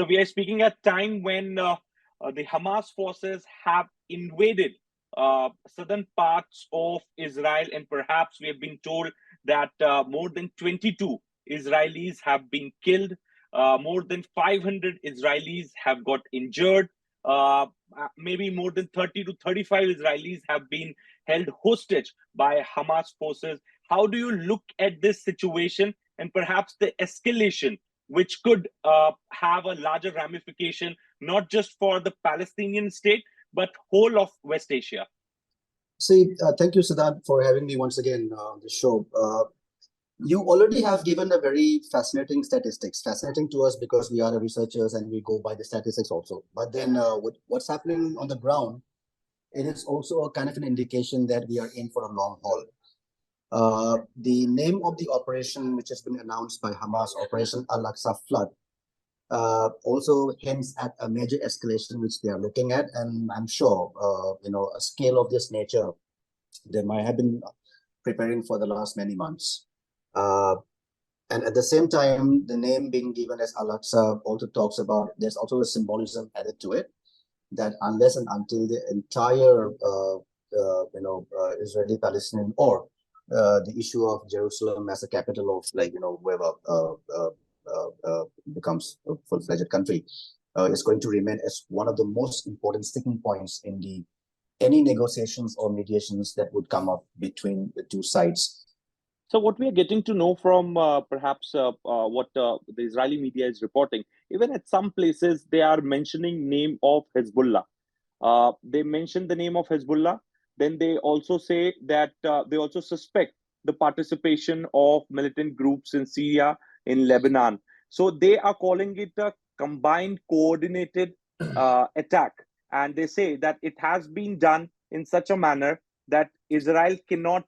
we are speaking at time when the Hamas forces have invaded southern parts of Israel, and perhaps we have been told that more than 22 Israelis have been killed, more than 500 Israelis have got injured, maybe more than 30 to 35 Israelis have been held hostage by Hamas forces. How do you look at this situation and perhaps the escalation, which could have a larger ramification, not just for the Palestinian state, but whole of West Asia? See, thank you, Siddharth, for having me once again on the show. You already have given a very fascinating statistics, fascinating to us because we are the researchers and we go by the statistics also. But then with what's happening on the ground, it is also a kind of an indication that we are in for a long haul. The name of the operation, which has been announced by Hamas, Operation Al-Aqsa Flood, also hints at a major escalation which they are looking at, and I'm sure a scale of this nature they might have been preparing for the last many months. And at the same time, the name being given as Al-Aqsa also talks about, there's also a symbolism added to it, that unless and until the entire Israeli-Palestinian or the issue of Jerusalem as a capital of whoever becomes a full-fledged country is going to remain as one of the most important sticking points in any negotiations or mediations that would come up between the two sides. So what we are getting to know from perhaps what the Israeli media is reporting, even at some places they are mentioning name of Hezbollah. They mention the name of Hezbollah. Then they also say that they also suspect the participation of militant groups in Syria, in Lebanon. So they are calling it a combined, coordinated attack. And they say that it has been done in such a manner that Israel cannot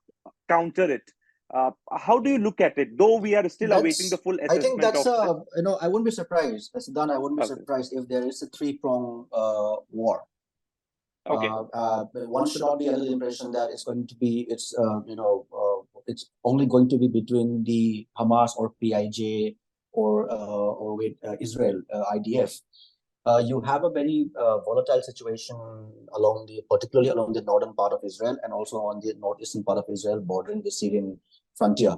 counter it. How do you look at it? Though we are still awaiting the full assessment. I think that's I wouldn't be surprised, Siddharth, I wouldn't be surprised if there is a three-prong war. Okay. One should not be under the impression that it's going to be it's only going to be between the Hamas or PIJ or with Israel IDF. You have a very volatile situation particularly along the northern part of Israel and also on the northeastern part of Israel bordering the Syrian frontier.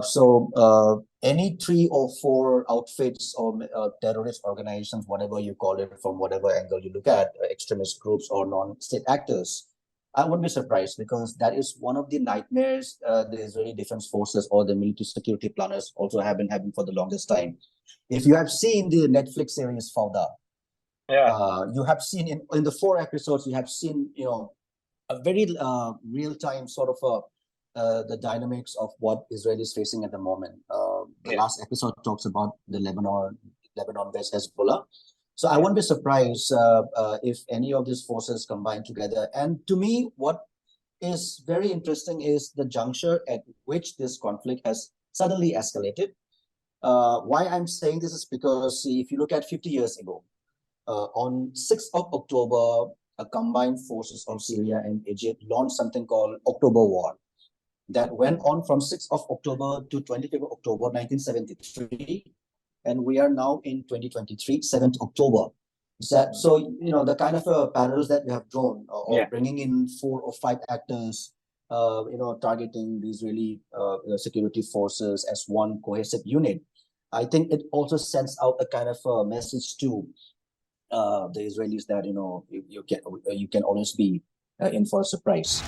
So any 3 or 4 outfits or terrorist organizations, whatever you call it, from whatever angle you look at, extremist groups or non-state actors, I wouldn't be surprised because that is one of the nightmares the Israeli Defense Forces or the military security planners also have been having for the longest time. If you have seen the Netflix series Fauda, you have seen in the 4 episodes, you have seen a very real-time sort of the dynamics of what Israel is facing at the moment. The last episode talks about the Lebanon-based Hezbollah. So I wouldn't be surprised if any of these forces combine together. And to me, what is very interesting is the juncture at which this conflict has suddenly escalated. Why I'm saying this is because, see, if you look at 50 years ago, on 6th of October, a combined forces of Syria and Egypt launched something called October War. That went on from 6th of October to 25th of October 1973, and we are now in 2023, 7th October. So, the kind of parallels that we have drawn, or bringing in 4 or 5 actors, targeting the Israeli security forces as one cohesive unit, I think it also sends out a kind of a message to the Israelis that, you can always be in for a surprise.